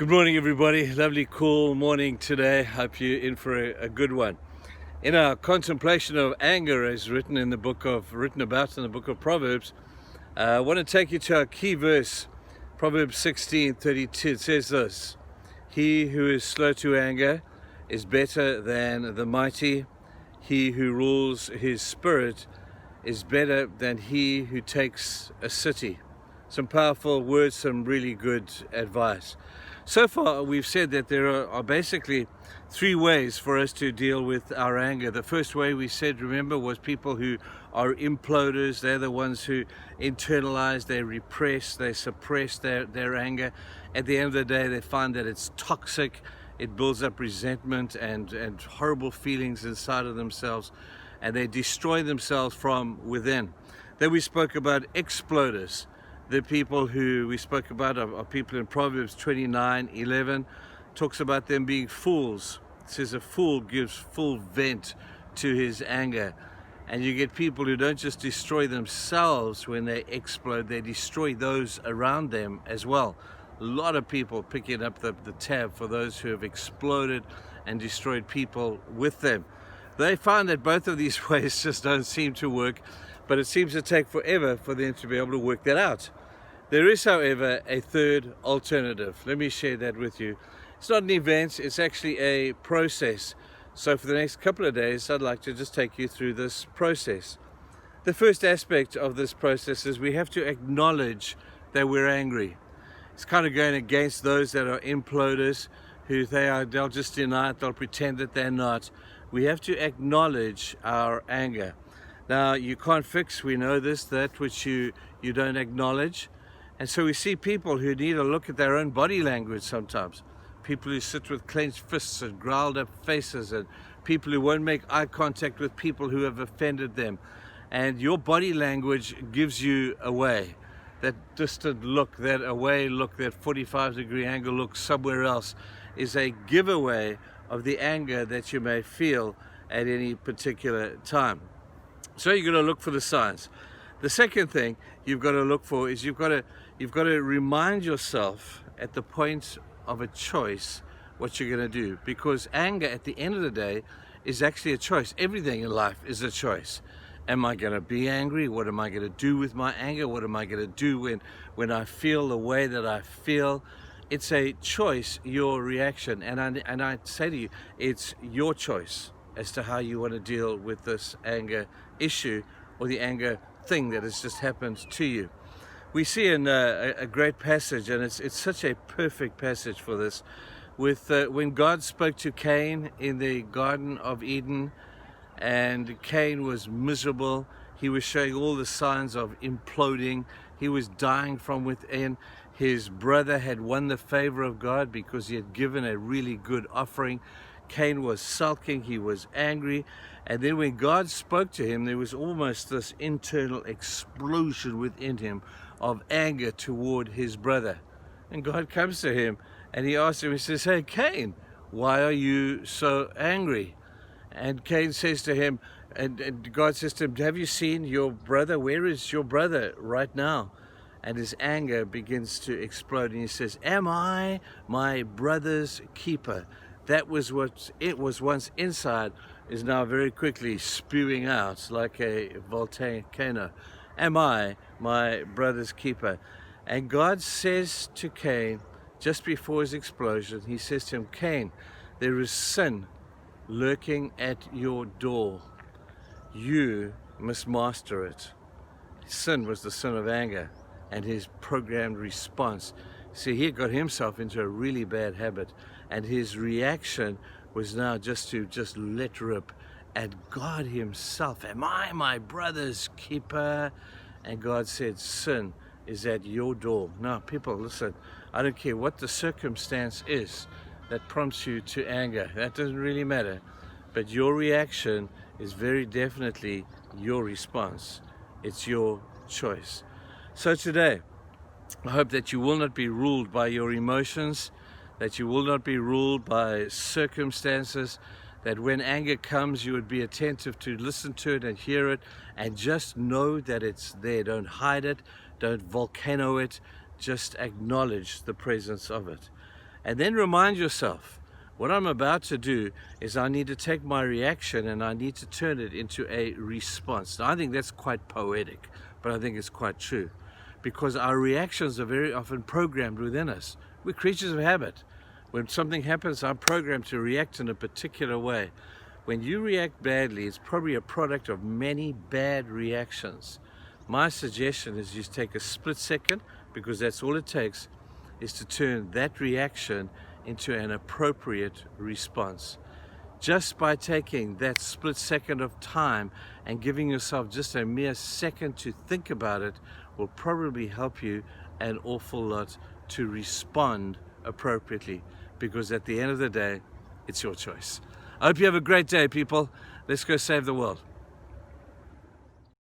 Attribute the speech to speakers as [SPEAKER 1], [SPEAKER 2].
[SPEAKER 1] Good morning, everybody. Lovely, cool morning today. Hope you're in for a good one. In our contemplation of anger, as written about in the book of Proverbs, I want to take you to our key verse, Proverbs 16:32. It says this: "He who is slow to anger is better than the mighty. He who rules his spirit is better than he who takes a city." Some powerful words, some really good advice. So far, we've said that there are basically three ways for us to deal with our anger. The first way we said, remember, was people who are imploders. They're the ones who internalize, they repress, they suppress their anger. At the end of the day, they find that it's toxic. It builds up resentment and horrible feelings inside of themselves, and they destroy themselves from within. Then we spoke about exploders. The people who we spoke about are people in Proverbs 29:11, talks about them being fools. It says a fool gives full vent to his anger. And you get people who don't just destroy themselves when they explode, they destroy those around them as well. A lot of people picking up the tab for those who have exploded and destroyed people with them. They find that both of these ways just don't seem to work, but it seems to take forever for them to be able to work that out. There is, however, a third alternative. Let me share that with you. It's not an event, it's actually a process. So for the next couple of days, I'd like to just take you through this process. The first aspect of this process is we have to acknowledge that we're angry. It's kind of going against those that are imploders, they'll just deny it, they'll pretend that they're not. We have to acknowledge our anger. Now, you can't fix, we know this, that which you don't acknowledge. And so we see people who need to look at their own body language sometimes. People who sit with clenched fists and growled up faces, and people who won't make eye contact with people who have offended them. And your body language gives you away. That distant look, that away look, that 45-degree angle look somewhere else is a giveaway of the anger that you may feel at any particular time. So you're going to look for the signs. The second thing you've got to look for is you've got to remind yourself at the point of a choice what you're going to do, because anger at the end of the day is actually a choice. Everything in life is a choice. Am I going to be angry? What am I going to do with my anger? What am I going to do when I feel the way that I feel? It's a choice, your reaction. And I say to you, it's your choice as to how you want to deal with this anger issue or the anger thing that has just happened to you. We see in a great passage, and it's such a perfect passage for this, with when God spoke to Cain in the Garden of Eden, and Cain was miserable. He was showing all the signs of imploding. He was dying from within. His brother had won the favor of God because he had given a really good offering. Cain was sulking, he was angry, and then when God spoke to him, there was almost this internal explosion within him of anger toward his brother. And God comes to him and he asks him, he says, "Hey Cain, why are you so angry?" And Cain says to him, and God says to him, "Have you seen your brother? Where is your brother right now?" And his anger begins to explode, and he says, "Am I my brother's keeper?" That was what it was once inside, is now very quickly spewing out like a volcano. Am I my brother's keeper? And God says to Cain, just before his explosion, he says to him, "Cain, there is sin lurking at your door. You must master it." Sin was the sin of anger, and his programmed response. See, he got himself into a really bad habit, and his reaction was now just to let rip at God himself. "Am I my brother's keeper?" And God said, "Sin is at your door." Now, people, listen, I don't care what the circumstance is that prompts you to anger. That doesn't really matter. But your reaction is very definitely your response. It's your choice. So today, I hope that you will not be ruled by your emotions, that you will not be ruled by circumstances, that when anger comes, you would be attentive to listen to it and hear it, and just know that it's there. Don't hide it, don't volcano it, just acknowledge the presence of it. And then remind yourself, what I'm about to do is I need to take my reaction and I need to turn it into a response. Now, I think that's quite poetic, but I think it's quite true, because our reactions are very often programmed within us. We're creatures of habit. When something happens, I'm programmed to react in a particular way. When you react badly, it's probably a product of many bad reactions. My suggestion is you take a split second, because that's all it takes, is to turn that reaction into an appropriate response. Just by taking that split second of time and giving yourself just a mere second to think about it will probably help you an awful lot to respond appropriately, because at the end of the day, it's your choice. I hope you have a great day, people. Let's go save the world.